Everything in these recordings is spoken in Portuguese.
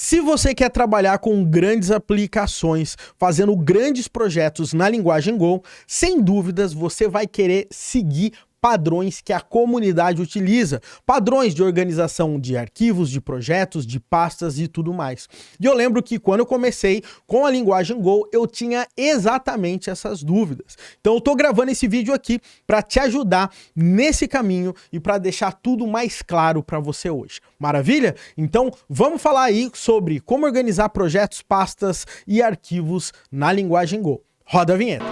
Se você quer trabalhar com grandes aplicações, fazendo grandes projetos na linguagem Go, sem dúvidas você vai querer seguir padrões que a comunidade utiliza, padrões de organização de arquivos, de projetos, de pastas e tudo mais. E eu lembro que quando eu comecei com a linguagem Go, eu tinha exatamente essas dúvidas. Então eu tô gravando esse vídeo aqui para te ajudar nesse caminho e para deixar tudo mais claro para você hoje. Maravilha? Então vamos falar aí sobre como organizar projetos, pastas e arquivos na linguagem Go. Roda a vinheta.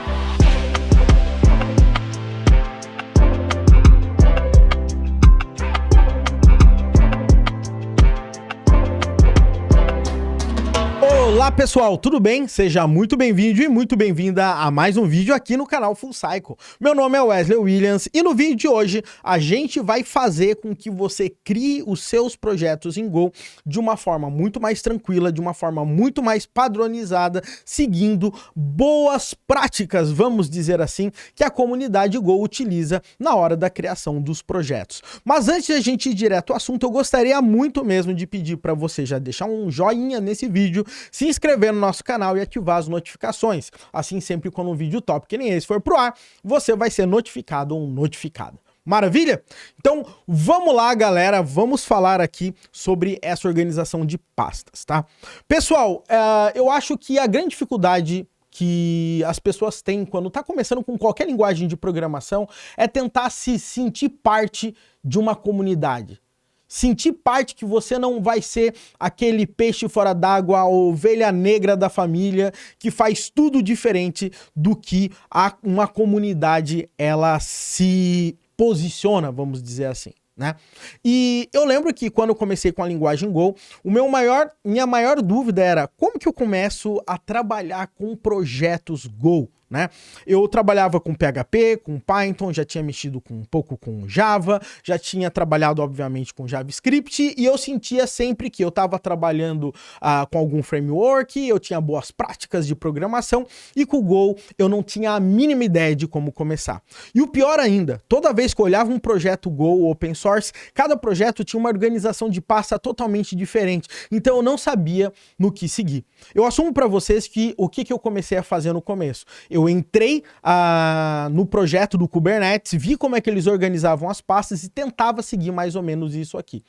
Olá pessoal, tudo bem? Seja muito bem-vindo e muito bem-vinda a mais um vídeo aqui no canal Full Cycle. Meu nome é Wesley Williams e no vídeo de hoje a gente vai fazer com que você crie os seus projetos em Go de uma forma muito mais tranquila, de uma forma muito mais padronizada, seguindo boas práticas, vamos dizer assim, que a comunidade Go utiliza na hora da criação dos projetos. Mas antes de a gente ir direto ao assunto, eu gostaria muito mesmo de pedir para você já deixar um joinha nesse vídeo, se inscrever no nosso canal e ativar as notificações. Assim, sempre quando um vídeo top que nem esse for pro ar, você vai ser notificado ou notificada. Maravilha? Então, vamos lá, galera. Vamos falar aqui sobre essa organização de pastas, tá? Pessoal, eu acho que a grande dificuldade que as pessoas têm quando tá começando com qualquer linguagem de programação é tentar se sentir parte de uma comunidade. Sentir parte que você não vai ser aquele peixe fora d'água, a ovelha negra da família, que faz tudo diferente do que uma comunidade ela se posiciona, vamos dizer assim, né? E eu lembro que quando eu comecei com a linguagem Go, minha maior dúvida era como que eu começo a trabalhar com projetos Go, né? Eu trabalhava com PHP, com Python, já tinha mexido um pouco com Java, já tinha trabalhado obviamente com JavaScript e eu sentia sempre que eu estava trabalhando com algum framework, eu tinha boas práticas de programação e com o Go eu não tinha a mínima ideia de como começar. E o pior ainda, toda vez que eu olhava um projeto Go open source, cada projeto tinha uma organização de pasta totalmente diferente, então eu não sabia no que seguir. Eu assumo para vocês que o que eu comecei a fazer no começo? Eu entrei no projeto do Kubernetes, vi como é que eles organizavam as pastas e tentava seguir mais ou menos isso aqui.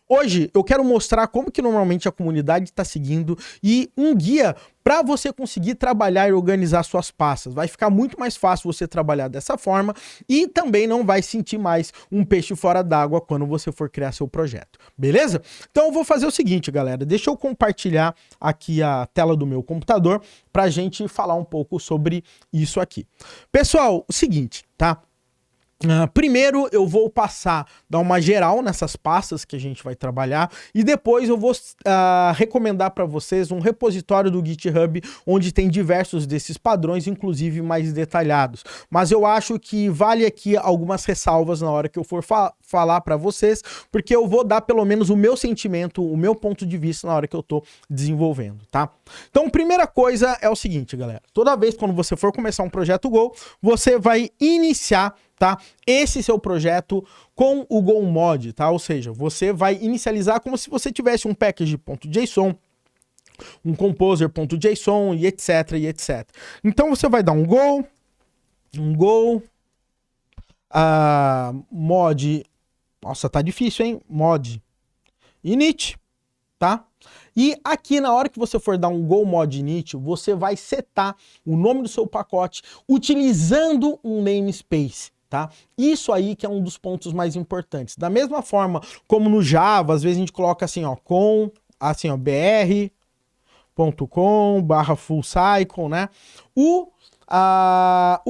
Hoje eu quero mostrar como que normalmente a comunidade está seguindo e um guia para você conseguir trabalhar e organizar suas pastas. Vai ficar muito mais fácil você trabalhar dessa forma e também não vai sentir mais um peixe fora d'água quando você for criar seu projeto. Beleza? Então eu vou fazer o seguinte, galera. Deixa eu compartilhar aqui a tela do meu computador para a gente falar um pouco sobre isso aqui. Pessoal, o seguinte, tá? Primeiro eu vou dar uma geral nessas pastas que a gente vai trabalhar e depois eu vou recomendar para vocês um repositório do GitHub onde tem diversos desses padrões, inclusive mais detalhados. Mas eu acho que vale aqui algumas ressalvas na hora que eu for falar para vocês, porque eu vou dar pelo menos o meu sentimento, o meu ponto de vista na hora que eu tô desenvolvendo, tá? Então, primeira coisa é o seguinte, galera. Toda vez quando você for começar um projeto Go, você vai iniciar, tá, esse seu projeto com o Go Mod, tá? Ou seja, você vai inicializar como se você tivesse um package.json, um composer.json e etc, e etc. Então você vai dar um Go mod, nossa, tá difícil, hein? Mod init, tá? E aqui na hora que você for dar um Go mod init, você vai setar o nome do seu pacote utilizando um namespace. Tá? Isso aí que é um dos pontos mais importantes. Da mesma forma como no Java, às vezes a gente coloca assim, ó, br.com/fullcycle, né? O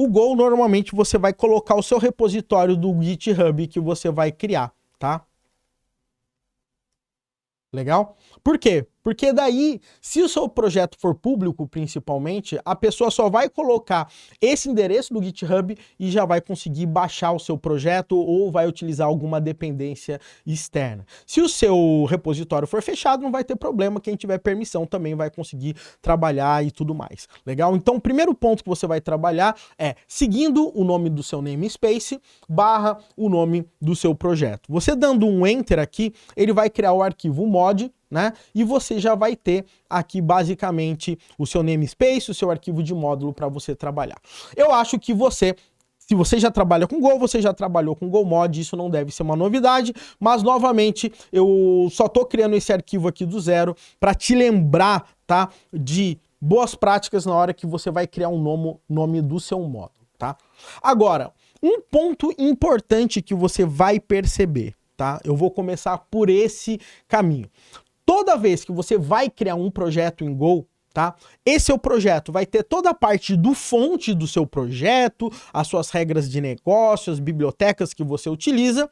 Go, normalmente você vai colocar o seu repositório do GitHub que você vai criar, tá? Legal? Por quê? Porque daí, se o seu projeto for público, principalmente, a pessoa só vai colocar esse endereço do GitHub e já vai conseguir baixar o seu projeto ou vai utilizar alguma dependência externa. Se o seu repositório for fechado, não vai ter problema. Quem tiver permissão também vai conseguir trabalhar e tudo mais. Legal? Então, o primeiro ponto que você vai trabalhar é seguindo o nome do seu namespace / o nome do seu projeto. Você dando um Enter aqui, ele vai criar o arquivo mod, né? E você já vai ter aqui basicamente o seu namespace, o seu arquivo de módulo para você trabalhar. Eu acho que se você já trabalha com Go, você já trabalhou com GoMod, isso não deve ser uma novidade, mas novamente eu só tô criando esse arquivo aqui do zero para te lembrar, tá, de boas práticas na hora que você vai criar um nome do seu módulo, tá? Agora, um ponto importante que você vai perceber, tá? Eu vou começar por esse caminho. Toda vez que você vai criar um projeto em Go, tá? Esse seu projeto vai ter toda a parte do fonte do seu projeto, as suas regras de negócio, as bibliotecas que você utiliza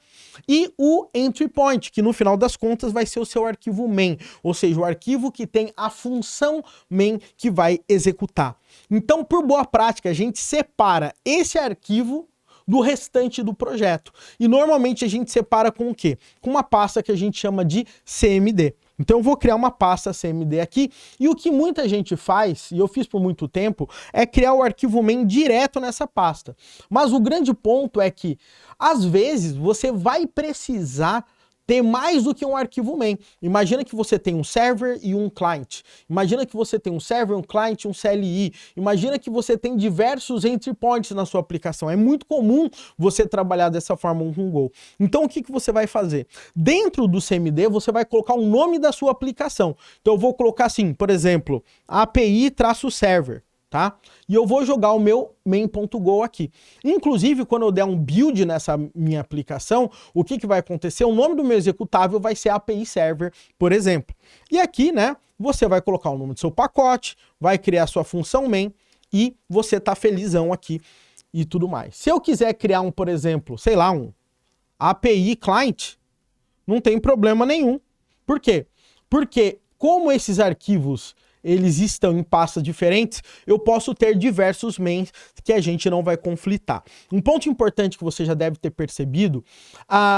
e o entry point, que no final das contas vai ser o seu arquivo main, ou seja, o arquivo que tem a função main que vai executar. Então, por boa prática, a gente separa esse arquivo do restante do projeto. E normalmente a gente separa com o quê? Com uma pasta que a gente chama de CMD. Então eu vou criar uma pasta CMD aqui, e o que muita gente faz, e eu fiz por muito tempo, é criar o arquivo main direto nessa pasta. Mas o grande ponto é que, às vezes, você vai precisar ter mais do que um arquivo main. Imagina que você tem um server e um client. Imagina que você tem um server, um client, um CLI. Imagina que você tem diversos entry points na sua aplicação. É muito comum você trabalhar dessa forma com Go. Então o que você vai fazer? Dentro do CMD você vai colocar o nome da sua aplicação. Então eu vou colocar assim, por exemplo, API-server. Tá? E eu vou jogar o meu main.go aqui. Inclusive, quando eu der um build nessa minha aplicação, o que vai acontecer? O nome do meu executável vai ser API Server, por exemplo. E aqui, né, você vai colocar o nome do seu pacote, vai criar a sua função main e você tá felizão aqui e tudo mais. Se eu quiser criar por exemplo, sei lá, um API Client, não tem problema nenhum. Por quê? Porque como esses arquivos eles estão em pastas diferentes, eu posso ter diversos mains que a gente não vai conflitar. Um ponto importante que você já deve ter percebido,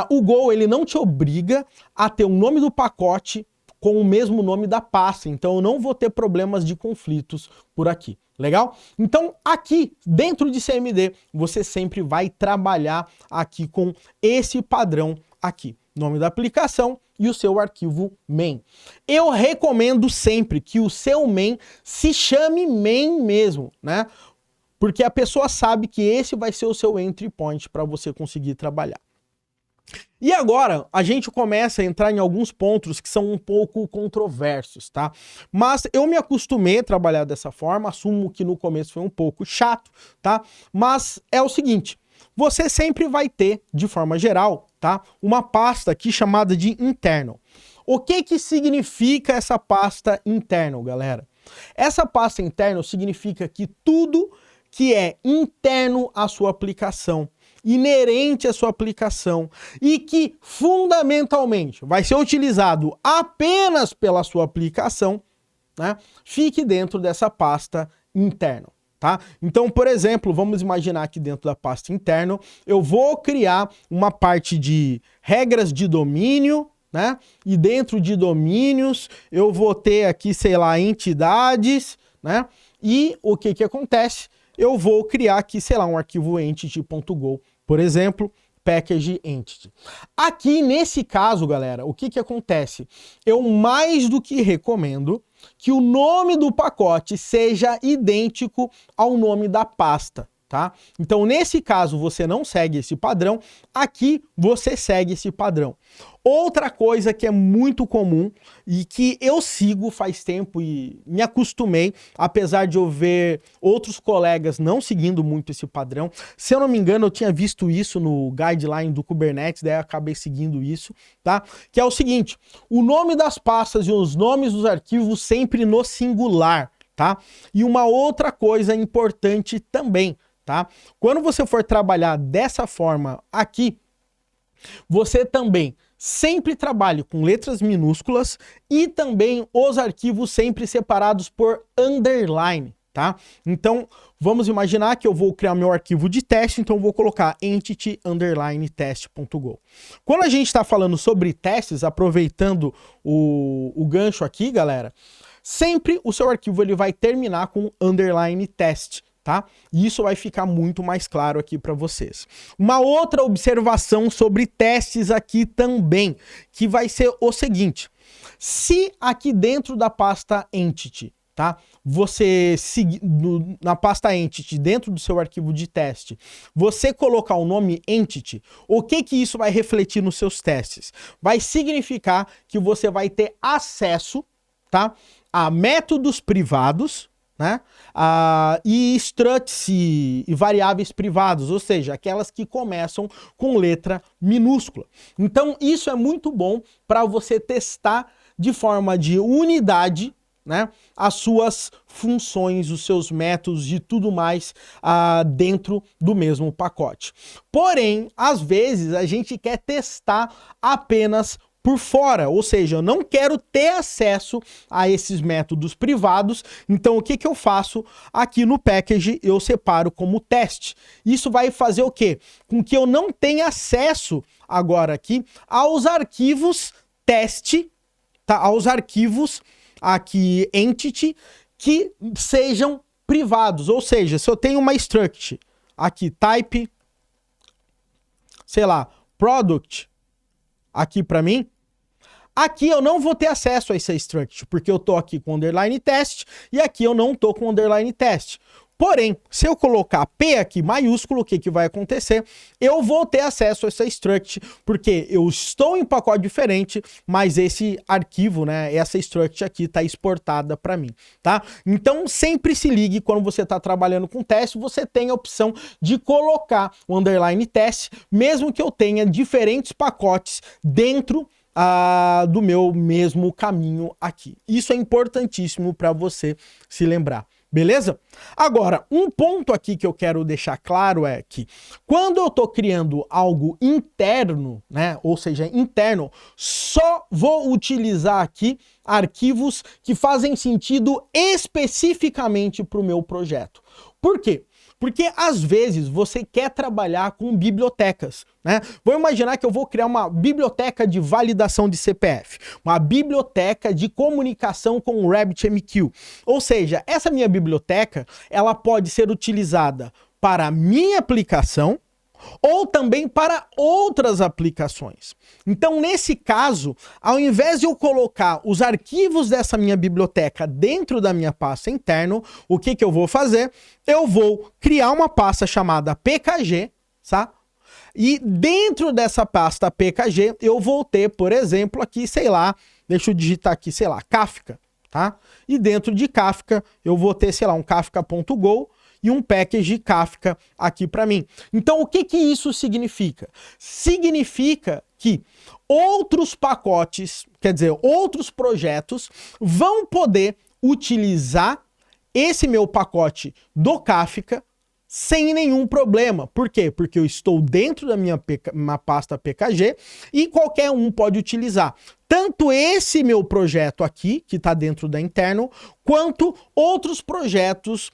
o Go ele não te obriga a ter o nome do pacote com o mesmo nome da pasta, então eu não vou ter problemas de conflitos por aqui. Legal? Então aqui dentro de CMD você sempre vai trabalhar aqui com esse padrão aqui. Nome da aplicação e o seu arquivo main. Eu recomendo sempre que o seu main se chame main mesmo, né? Porque a pessoa sabe que esse vai ser o seu entry point para você conseguir trabalhar. E agora a gente começa a entrar em alguns pontos que são um pouco controversos, tá? Mas eu me acostumei a trabalhar dessa forma, assumo que no começo foi um pouco chato, tá? Mas é o seguinte, você sempre vai ter, de forma geral, tá, uma pasta aqui chamada de internal. O que significa essa pasta internal, galera? Essa pasta internal significa que tudo que é interno à sua aplicação, inerente à sua aplicação e que fundamentalmente vai ser utilizado apenas pela sua aplicação, né, fique dentro dessa pasta internal. Tá? Então, por exemplo, vamos imaginar aqui dentro da pasta interna, eu vou criar uma parte de regras de domínio, né? E dentro de domínios eu vou ter aqui, sei lá, entidades, né? E o que acontece? Eu vou criar aqui, sei lá, um arquivo entity.go, por exemplo, package entity. Aqui nesse caso, galera, o que acontece? Eu mais do que recomendo que o nome do pacote seja idêntico ao nome da pasta, tá? Então, nesse caso, você não segue esse padrão, aqui você segue esse padrão. Outra coisa que é muito comum e que eu sigo faz tempo e me acostumei, apesar de eu ver outros colegas não seguindo muito esse padrão. Se eu não me engano, eu tinha visto isso no guideline do Kubernetes, daí eu acabei seguindo isso, tá? Que é o seguinte, o nome das pastas e os nomes dos arquivos sempre no singular, tá? E uma outra coisa importante também, tá? Quando você for trabalhar dessa forma aqui, você também sempre trabalhe com letras minúsculas e também os arquivos sempre separados por underline, tá? Então, vamos imaginar que eu vou criar meu arquivo de teste, então eu vou colocar entity underline test.go. Quando a gente está falando sobre testes, aproveitando o gancho aqui, galera, sempre o seu arquivo ele vai terminar com underline test, tá? E isso vai ficar muito mais claro aqui para vocês. Uma outra observação sobre testes aqui também, que vai ser o seguinte: se aqui dentro da pasta Entity, tá? Você seguir na pasta Entity, dentro do seu arquivo de teste, você colocar o nome Entity, o que que isso vai refletir nos seus testes? Vai significar que você vai ter acesso, tá, a métodos privados, né? E structs e variáveis privados, ou seja, aquelas que começam com letra minúscula. Então isso é muito bom para você testar de forma de unidade, né, as suas funções, os seus métodos e tudo mais dentro do mesmo pacote. Porém, às vezes a gente quer testar apenas por fora, ou seja, eu não quero ter acesso a esses métodos privados, então o que que eu faço? Aqui no package eu separo como teste. Isso vai fazer o quê? Com que eu não tenha acesso agora aqui aos arquivos teste, tá? Aos arquivos aqui entity que sejam privados, ou seja, se eu tenho uma struct aqui type, sei lá, product aqui para mim, aqui eu não vou ter acesso a essa struct, porque eu tô aqui com underline test e aqui eu não tô com underline test. Porém, se eu colocar P aqui maiúsculo, o que que vai acontecer? Eu vou ter acesso a essa struct, porque eu estou em pacote diferente, mas esse arquivo, né, essa struct aqui está exportada para mim, tá? Então, sempre se ligue quando você está trabalhando com teste, você tem a opção de colocar o underline test, mesmo que eu tenha diferentes pacotes dentro do meu mesmo caminho aqui. Isso é importantíssimo para você se lembrar. Beleza? Agora, um ponto aqui que eu quero deixar claro é que quando eu estou criando algo interno, né, ou seja, interno, só vou utilizar aqui arquivos que fazem sentido especificamente para o meu projeto. Por quê? Porque às vezes você quer trabalhar com bibliotecas, né? Vou imaginar que eu vou criar uma biblioteca de validação de CPF, uma biblioteca de comunicação com o RabbitMQ. Ou seja, essa minha biblioteca, ela pode ser utilizada para a minha aplicação ou também para outras aplicações. Então, nesse caso, ao invés de eu colocar os arquivos dessa minha biblioteca dentro da minha pasta interna, o que que eu vou fazer? Eu vou criar uma pasta chamada PKG, tá? E dentro dessa pasta PKG, eu vou ter, por exemplo, aqui, sei lá, deixa eu digitar aqui, sei lá, Kafka, tá? E dentro de Kafka, eu vou ter, sei lá, um kafka.go, e um package Kafka aqui para mim. Então, o que que isso significa? Significa que outros pacotes, quer dizer, outros projetos vão poder utilizar esse meu pacote do Kafka sem nenhum problema. Por quê? Porque eu estou dentro da minha pasta PKG e qualquer um pode utilizar. Tanto esse meu projeto aqui, que está dentro da interno, quanto outros projetos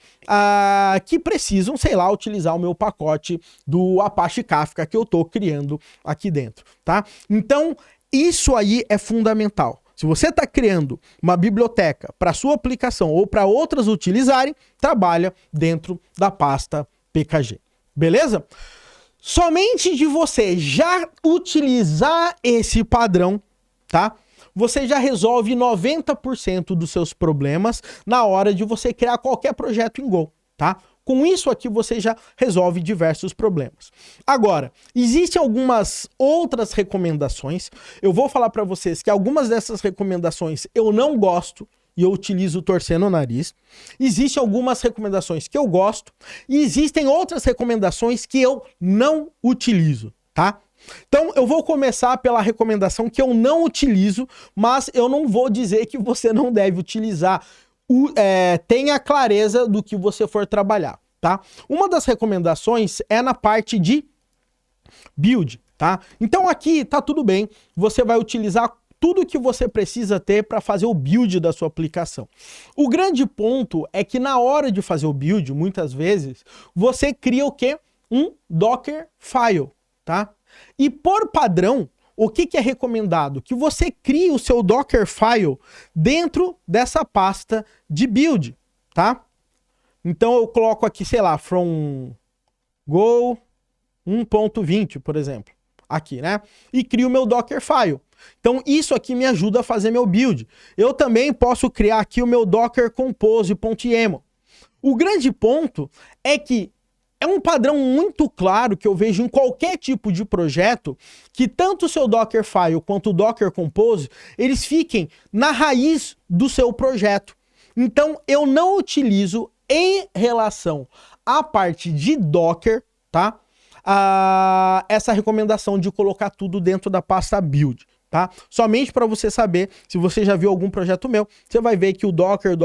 que precisam, sei lá, utilizar o meu pacote do Apache Kafka que eu estou criando aqui dentro, tá? Então, isso aí é fundamental. Se você está criando uma biblioteca para sua aplicação ou para outras utilizarem, trabalha dentro da pasta PKG. Beleza? Somente de você já utilizar esse padrão, tá? Você já resolve 90% dos seus problemas na hora de você criar qualquer projeto em Go, tá? Com isso aqui você já resolve diversos problemas. Agora, existem algumas outras recomendações. Eu vou falar para vocês que algumas dessas recomendações eu não gosto e eu utilizo torcendo o nariz. Existem algumas recomendações que eu gosto e existem outras recomendações que eu não utilizo, tá? Então eu vou começar pela recomendação que eu não utilizo, mas eu não vou dizer que você não deve utilizar. Tenha clareza do que você for trabalhar, tá? Uma das recomendações é na parte de build, tá? Então aqui tá tudo bem, você vai utilizar tudo que você precisa ter para fazer o build da sua aplicação. O grande ponto é que na hora de fazer o build, muitas vezes, você cria o quê? Um Docker file, tá? E por padrão, o que que é recomendado? Que você crie o seu Dockerfile dentro dessa pasta de build, tá? Então eu coloco aqui, sei lá, from Go 1.20, por exemplo, aqui, né? E crio meu Dockerfile. Então isso aqui me ajuda a fazer meu build. Eu também posso criar aqui o meu Docker Compose.yaml. O grande ponto é que é um padrão muito claro que eu vejo em qualquer tipo de projeto que tanto o seu Dockerfile quanto o Docker Compose, eles fiquem na raiz do seu projeto. Então eu não utilizo em relação à parte de Docker, tá? Essa recomendação de colocar tudo dentro da pasta build, tá? Somente para você saber, se você já viu algum projeto meu, você vai ver que o Docker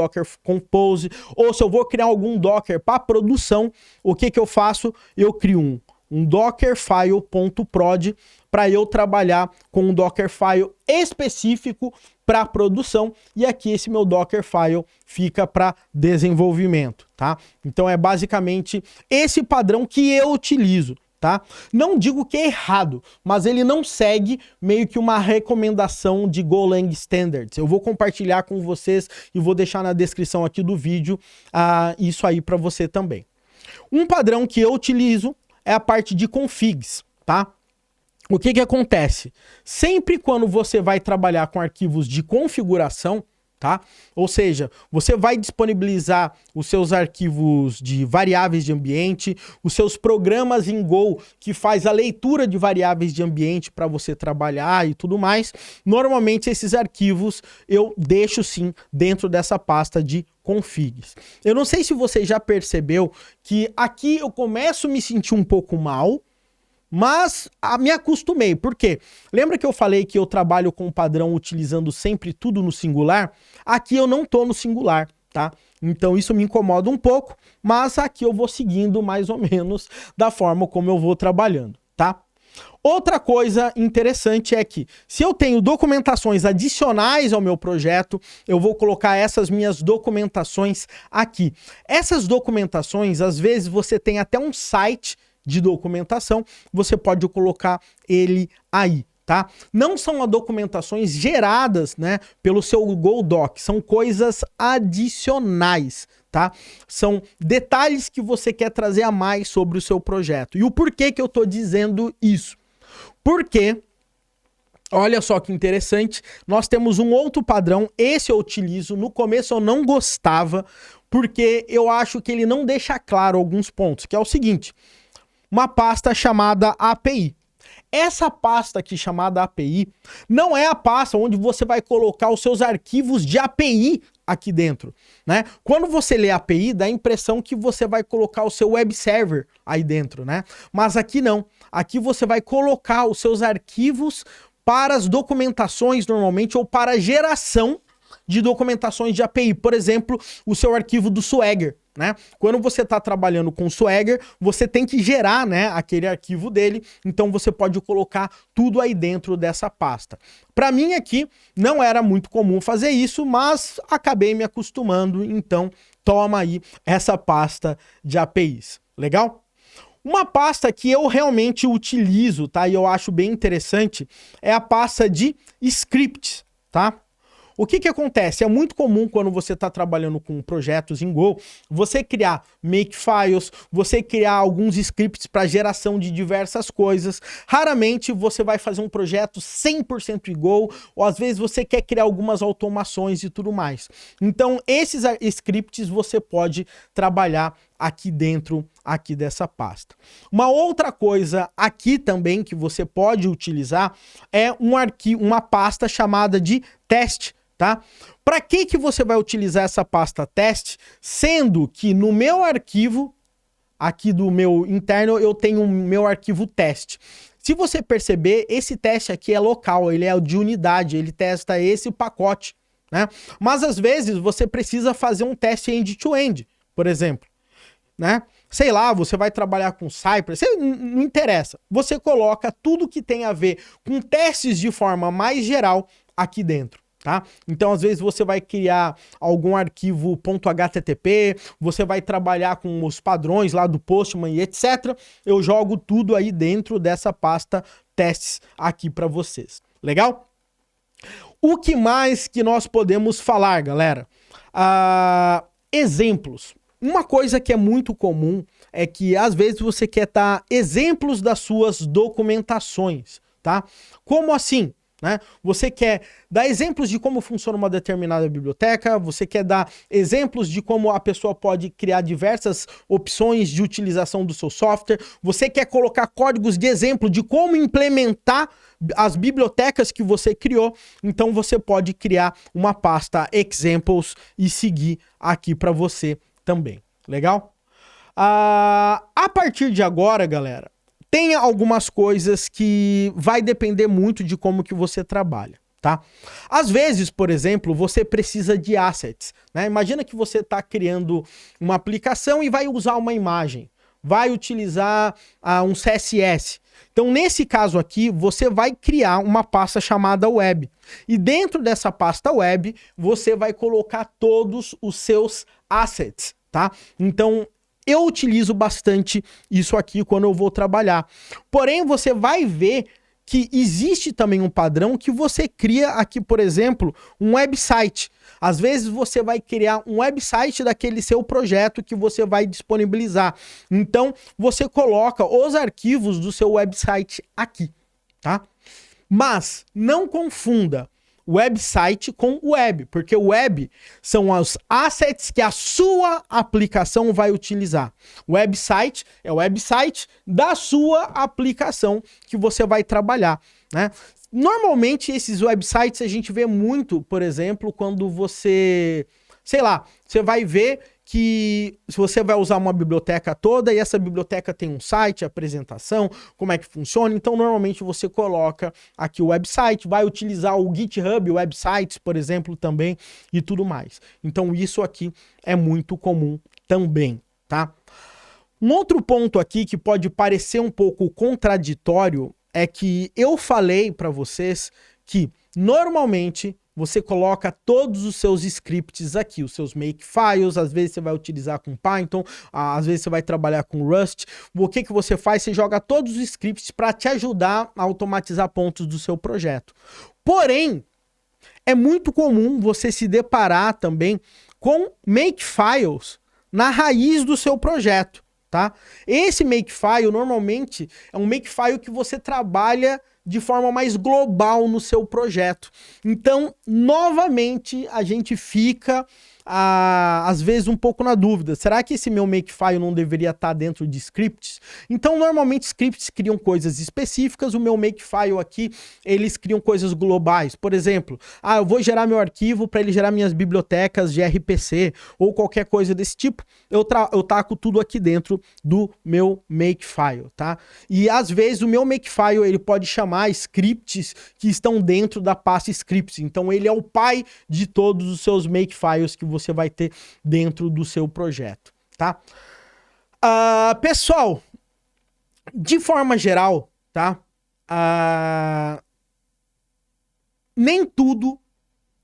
Compose, ou se eu vou criar algum Docker para produção, o que que eu faço? Eu crio um dockerfile.prod para eu trabalhar com um Dockerfile específico para produção, e aqui esse meu Dockerfile fica para desenvolvimento, tá? Então é basicamente esse padrão que eu utilizo, tá? Não digo que é errado, mas ele não segue meio que uma recomendação de Golang Standards. Eu vou compartilhar com vocês e vou deixar na descrição aqui do vídeo isso aí para você também. Um padrão que eu utilizo é a parte de configs, tá? O que que acontece? Sempre quando você vai trabalhar com arquivos de configuração, tá? Ou seja, você vai disponibilizar os seus arquivos de variáveis de ambiente, os seus programas em Go que faz a leitura de variáveis de ambiente para você trabalhar e tudo mais. Normalmente esses arquivos eu deixo sim dentro dessa pasta de configs. Eu não sei se você já percebeu que aqui eu começo a me sentir um pouco mal, mas me acostumei. Por quê? Lembra que eu falei que eu trabalho com o padrão utilizando sempre tudo no singular? Aqui eu não tô no singular, tá? Então isso me incomoda um pouco, mas aqui eu vou seguindo mais ou menos da forma como eu vou trabalhando, tá? Outra coisa interessante é que se eu tenho documentações adicionais ao meu projeto, eu vou colocar essas minhas documentações aqui. Essas documentações, às vezes você tem até um site de documentação, você pode colocar ele aí, tá? Não são documentações geradas, né, pelo seu Google Doc, são coisas adicionais, tá? São detalhes que você quer trazer a mais sobre o seu projeto. E o porquê que eu tô dizendo isso? Porque, olha só que interessante, nós temos um outro padrão, esse eu utilizo, no começo eu não gostava, porque eu acho que ele não deixa claro alguns pontos, que é o seguinte: uma pasta chamada API. Essa pasta aqui chamada API não é a pasta onde você vai colocar os seus arquivos de API aqui dentro, né? Quando você lê API, dá a impressão que você vai colocar o seu web server aí dentro, né? Mas aqui não. Aqui você vai colocar os seus arquivos para as documentações normalmente, ou para a geração de documentações de API. Por exemplo, o seu arquivo do Swagger, né? Quando você está trabalhando com o Swagger, você tem que gerar, né, aquele arquivo dele, então você pode colocar tudo aí dentro dessa pasta. Para mim aqui não era muito comum fazer isso, mas acabei me acostumando, então toma aí essa pasta de APIs. Legal? Uma pasta que eu realmente utilizo, tá? E eu acho bem interessante, é a pasta de scripts, tá? O que que acontece? É muito comum quando você está trabalhando com projetos em Go, você criar makefiles, você criar alguns scripts para geração de diversas coisas. Raramente você vai fazer um projeto 100% em Go, ou às vezes você quer criar algumas automações e tudo mais. Então esses scripts você pode trabalhar aqui dentro aqui dessa pasta. Uma outra coisa aqui também que você pode utilizar é uma pasta chamada de teste. Tá? Para que você vai utilizar essa pasta teste, sendo que no meu arquivo, aqui do meu interno, eu tenho o meu arquivo teste. Se você perceber, esse teste aqui é local, ele é de unidade, ele testa esse pacote, né? Mas às vezes você precisa fazer um teste end-to-end, por exemplo, né? Sei lá, você vai trabalhar com Cypress, não interessa. Você coloca tudo que tem a ver com testes de forma mais geral aqui dentro. Tá? Então, às vezes, você vai criar algum arquivo .http, você vai trabalhar com os padrões lá do Postman e etc. Eu jogo tudo aí dentro dessa pasta testes aqui para vocês. Legal? O que mais que nós podemos falar, galera? Exemplos. uma coisa que é muito comum é que às vezes você quer dar exemplos das suas documentações, tá? Como assim? Né? Você quer dar exemplos de como funciona uma determinada biblioteca, você quer dar exemplos de como a pessoa pode criar diversas opções de utilização do seu software, você quer colocar códigos de exemplo de como implementar as bibliotecas que você criou, então você pode criar uma pasta examples e seguir aqui para você também. Legal? A partir de agora, galera, tem algumas coisas que vai depender muito de como que você trabalha, tá? Às vezes, por exemplo, você precisa de assets, né? Imagina que você está criando uma aplicação e vai usar uma imagem, vai utilizar um CSS. Então, nesse caso aqui, você vai criar uma pasta chamada web. E dentro dessa pasta web, você vai colocar todos os seus assets, tá? Então, eu utilizo bastante isso aqui quando eu vou trabalhar. Porém, você vai ver que existe também um padrão que você cria aqui, por exemplo, um website. Às vezes você vai criar um website daquele seu projeto que você vai disponibilizar. Então, você coloca os arquivos do seu website aqui, tá? Mas não confunda website com web, porque web são os assets que a sua aplicação vai utilizar. Website é o website da sua aplicação que você vai trabalhar, né? Normalmente esses websites a gente vê muito, por exemplo, quando você, sei lá, você vai ver que se você vai usar uma biblioteca toda e essa biblioteca tem um site, apresentação, como é que funciona, então normalmente você coloca aqui o website, vai utilizar o GitHub, websites, por exemplo, também e tudo mais. Então isso aqui é muito comum também, tá? Um outro ponto aqui que pode parecer um pouco contraditório é que eu falei para vocês que normalmente você coloca todos os seus scripts aqui, os seus makefiles, às vezes você vai utilizar com Python, às vezes você vai trabalhar com Rust. O que você faz? Você joga todos os scripts para te ajudar a automatizar pontos do seu projeto. Porém, é muito comum você se deparar também com makefiles na raiz do seu projeto, tá? Esse makefile normalmente é um makefile que você trabalha de forma mais global no seu projeto. Então, novamente, a gente fica, às vezes, um pouco na dúvida. Será que esse meu makefile não deveria estar dentro de scripts? Então, normalmente, scripts criam coisas específicas. O meu makefile aqui, eles criam coisas globais. Por exemplo, eu vou gerar meu arquivo para ele gerar minhas bibliotecas de RPC ou qualquer coisa desse tipo. Eu taco tudo aqui dentro do meu makefile, tá? E, às vezes, o meu makefile, ele pode chamar scripts que estão dentro da pasta scripts. Então ele é o pai de todos os seus makefiles que você vai ter dentro do seu projeto, tá? Pessoal, de forma geral, tá? Nem tudo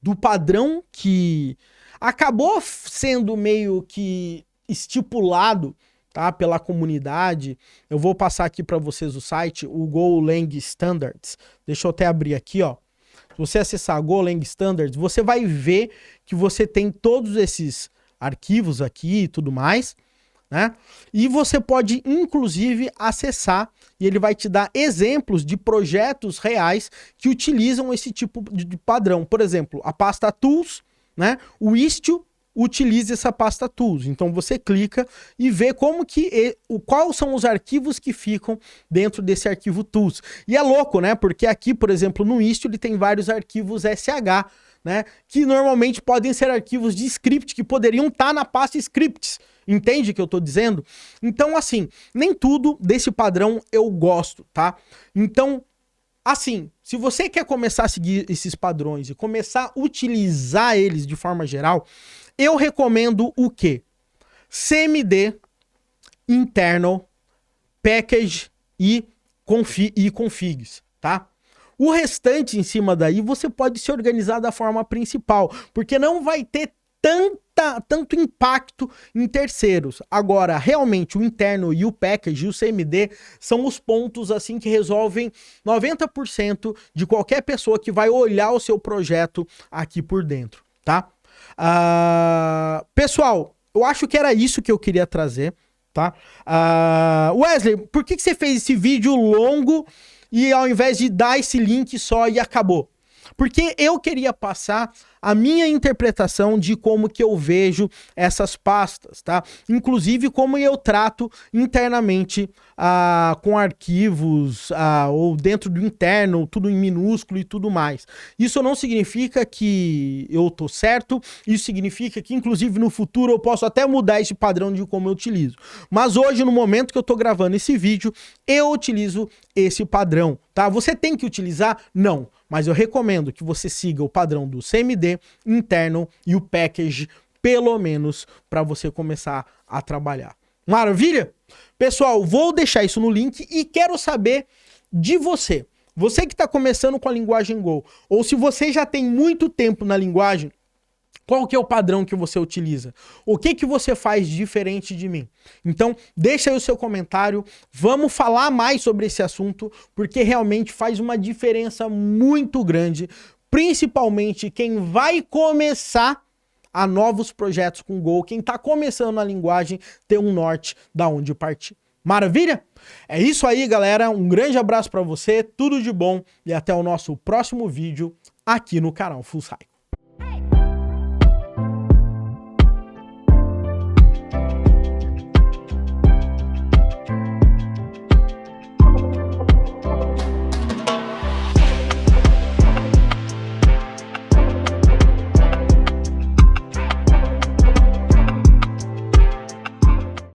do padrão que acabou sendo meio que estipulado, tá, pela comunidade. Eu vou passar aqui para vocês o site, o Golang Standards. Deixa eu até abrir aqui, ó. Se você acessar Golang Standards, você vai ver que você tem todos esses arquivos aqui e tudo mais, né? E você pode, inclusive, acessar e ele vai te dar exemplos de projetos reais que utilizam esse tipo de padrão. Por exemplo, a pasta Tools, né? O Istio utilize essa pasta Tools. Então você clica e vê como que quais são os arquivos que ficam dentro desse arquivo Tools. E é louco, né? Porque aqui, por exemplo, no Istio ele tem vários arquivos SH, né? Que normalmente podem ser arquivos de script que poderiam estar na pasta scripts. Entende o que eu tô dizendo? Então, assim, nem tudo desse padrão eu gosto, tá? Então, assim, se você quer começar a seguir esses padrões e começar a utilizar eles de forma geral, eu recomendo o quê? CMD, Internal, Package e Configs, tá? O restante em cima daí você pode se organizar da forma principal, porque não vai ter tanto impacto em terceiros. Agora, realmente, o interno e o package e o CMD são os pontos assim que resolvem 90% de qualquer pessoa que vai olhar o seu projeto aqui por dentro, tá? Pessoal, eu acho que era isso que eu queria trazer, tá? Wesley, por que você fez esse vídeo longo e ao invés de dar esse link só e acabou? Porque eu queria passar a minha interpretação de como que eu vejo essas pastas, tá? Inclusive como eu trato internamente com arquivos ou dentro do interno, tudo em minúsculo e tudo mais. Isso não significa que eu tô certo, isso significa que inclusive no futuro eu posso até mudar esse padrão de como eu utilizo. Mas hoje, no momento que eu tô gravando esse vídeo, eu utilizo esse padrão, tá? Você tem que utilizar? Não. Mas eu recomendo que você siga o padrão do CMD, interno e o package, pelo menos, para você começar a trabalhar. Maravilha? Pessoal, vou deixar isso no link e quero saber de você. Você que está começando com a linguagem Go, ou se você já tem muito tempo na linguagem, qual que é o padrão que você utiliza? O que que você faz diferente de mim? Então, deixa aí o seu comentário, vamos falar mais sobre esse assunto, porque realmente faz uma diferença muito grande, principalmente quem vai começar a novos projetos com Go, quem está começando na linguagem, ter um norte da onde partir. Maravilha? É isso aí, galera. Um grande abraço para você, tudo de bom e até o nosso próximo vídeo aqui no canal Full Cycle.